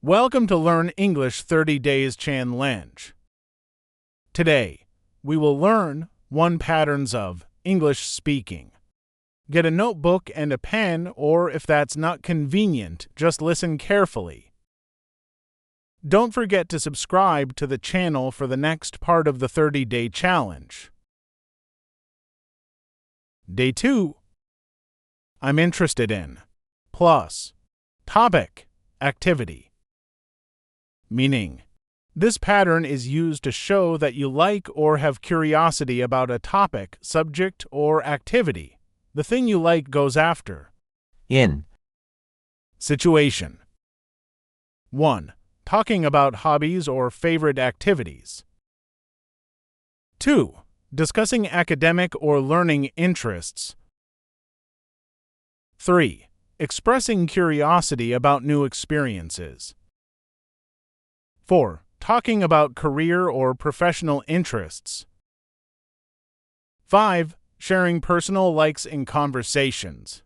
Welcome to Learn English 30 Days Challenge. Today, we will learn 1 patterns of English speaking. Get a notebook and a pen, or if that's not convenient, just listen carefully. Don't forget to subscribe to the channel for the next part of the 30-day challenge. Day 2. I'm interested in. Plus. Topic. Activity. Meaning. This pattern is used to show that you like or have curiosity about a topic, subject, or activity. The thing you like goes after. In. Situation. 1. Talking about hobbies or favorite activities. 2. Discussing academic or learning interests. 3. Expressing curiosity about new experiences. 4. Talking about career or professional interests. 5. Sharing personal likes in conversations.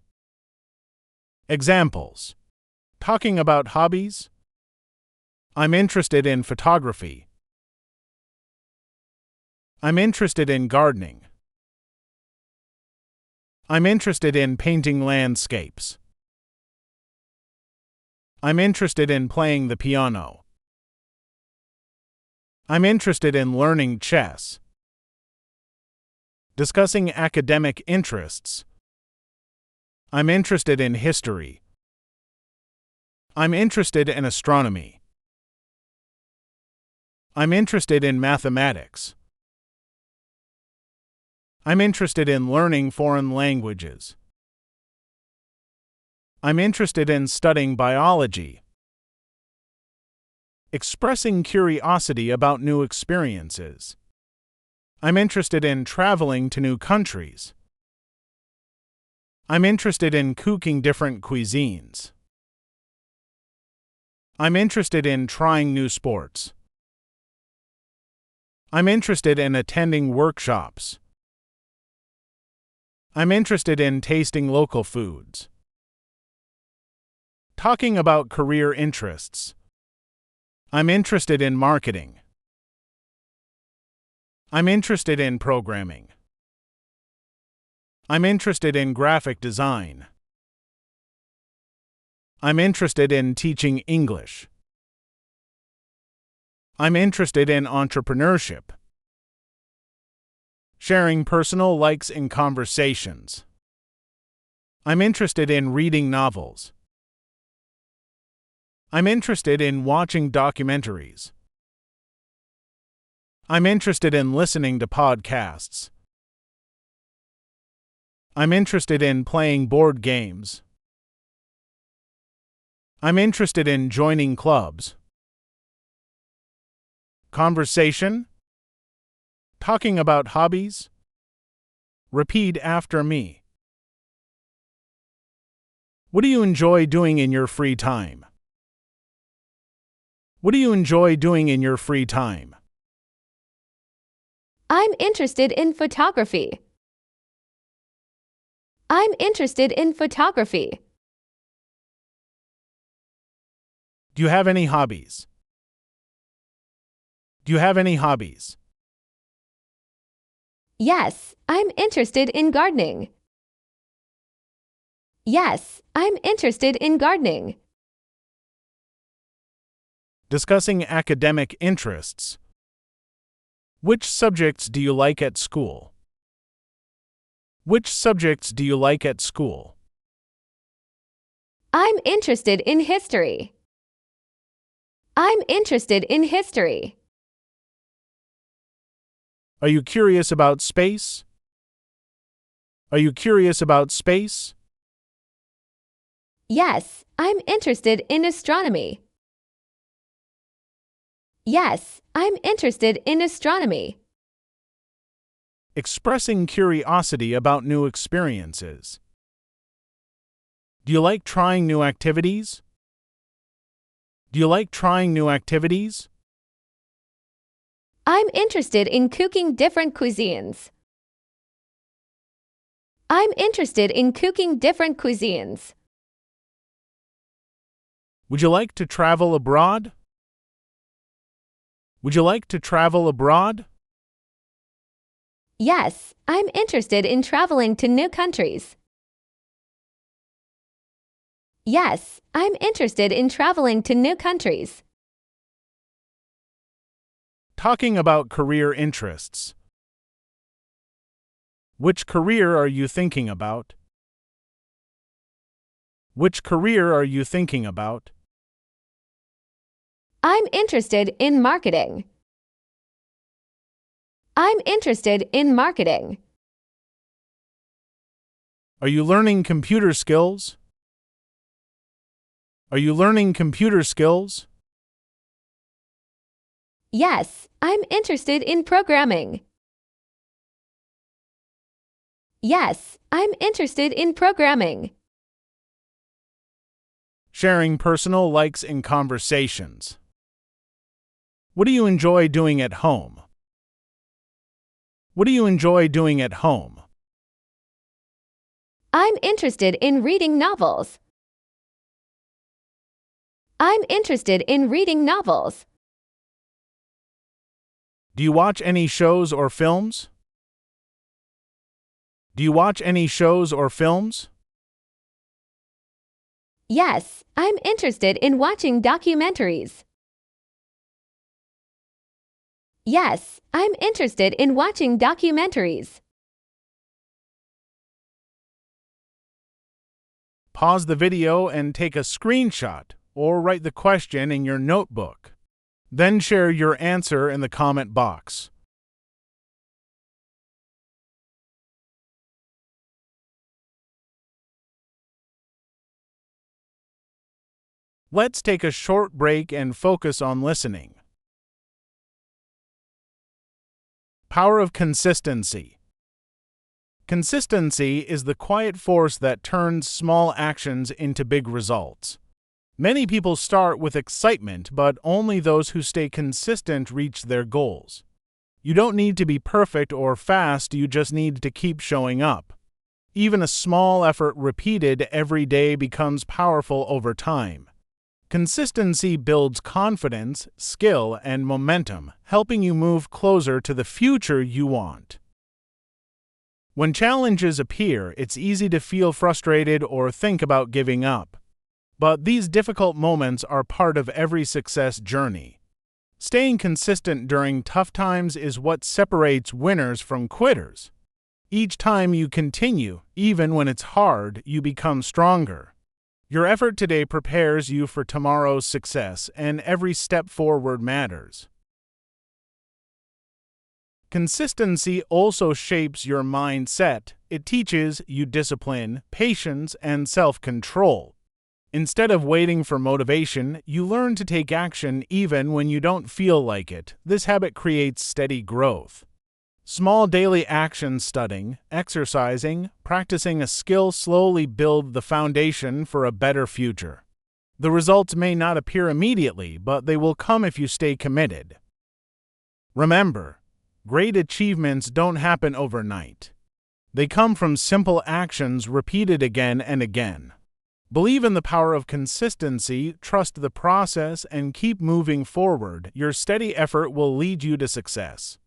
Examples. Talking about hobbies. I'm interested in photography. I'm interested in gardening. I'm interested in painting landscapes. I'm interested in playing the piano. I'm interested in learning chess. Discussing academic interests. I'm interested in history. I'm interested in astronomy. I'm interested in mathematics. I'm interested in learning foreign languages. I'm interested in studying biology. Expressing curiosity about new experiences. I'm interested in traveling to new countries. I'm interested in cooking different cuisines. I'm interested in trying new sports. I'm interested in attending workshops. I'm interested in tasting local foods. Talking about career interests. I'm interested in marketing. I'm interested in programming. I'm interested in graphic design. I'm interested in teaching English. I'm interested in entrepreneurship. Sharing personal likes in conversations. I'm interested in reading novels. I'm interested in watching documentaries. I'm interested in listening to podcasts. I'm interested in playing board games. I'm interested in joining clubs. Conversation. Talking about hobbies. Repeat after me. What do you enjoy doing in your free time? What do you enjoy doing in your free time? I'm interested in photography. I'm interested in photography. Do you have any hobbies? Do you have any hobbies? Yes, I'm interested in gardening. Yes, I'm interested in gardening. Discussing academic interests. Which subjects do you like at school? Which subjects do you like at school? I'm interested in history. I'm interested in history. Are you curious about space? Are you curious about space? Yes, I'm interested in astronomy. Yes, I'm interested in astronomy. Expressing curiosity about new experiences. Do you like trying new activities? Do you like trying new activities? I'm interested in cooking different cuisines. I'm interested in cooking different cuisines. Would you like to travel abroad? Would you like to travel abroad? Yes, I'm interested in traveling to new countries. Yes, I'm interested in traveling to new countries. Talking about career interests. Which career are you thinking about? Which career are you thinking about? I'm interested in marketing. I'm interested in marketing. Are you learning computer skills? Are you learning computer skills? Yes, I'm interested in programming. Yes, I'm interested in programming. Sharing personal likes in conversations. What do you enjoy doing at home? What do you enjoy doing at home? I'm interested in reading novels. I'm interested in reading novels. Do you watch any shows or films? Do you watch any shows or films? Yes, I'm interested in watching documentaries. Yes, I'm interested in watching documentaries. Pause the video and take a screenshot or write the question in your notebook. Then share your answer in the comment box. Let's take a short break and focus on listening. Power of consistency. Consistency is the quiet force that turns small actions into big results. Many people start with excitement, but only those who stay consistent reach their goals. You don't need to be perfect or fast, you just need to keep showing up. Even a small effort repeated every day becomes powerful over time. Consistency builds confidence, skill, and momentum, helping you move closer to the future you want. When challenges appear, it's easy to feel frustrated or think about giving up. But these difficult moments are part of every success journey. Staying consistent during tough times is what separates winners from quitters. Each time you continue, even when it's hard, you become stronger. Your effort today prepares you for tomorrow's success, and every step forward matters. Consistency also shapes your mindset. It teaches you discipline, patience, and self-control. Instead of waiting for motivation, you learn to take action even when you don't feel like it. This habit creates steady growth. Small daily actions, studying, exercising, practicing a skill slowly build the foundation for a better future. The results may not appear immediately, but they will come if you stay committed. Remember, great achievements don't happen overnight. They come from simple actions repeated again and again. Believe in the power of consistency, trust the process, and keep moving forward. Your steady effort will lead you to success.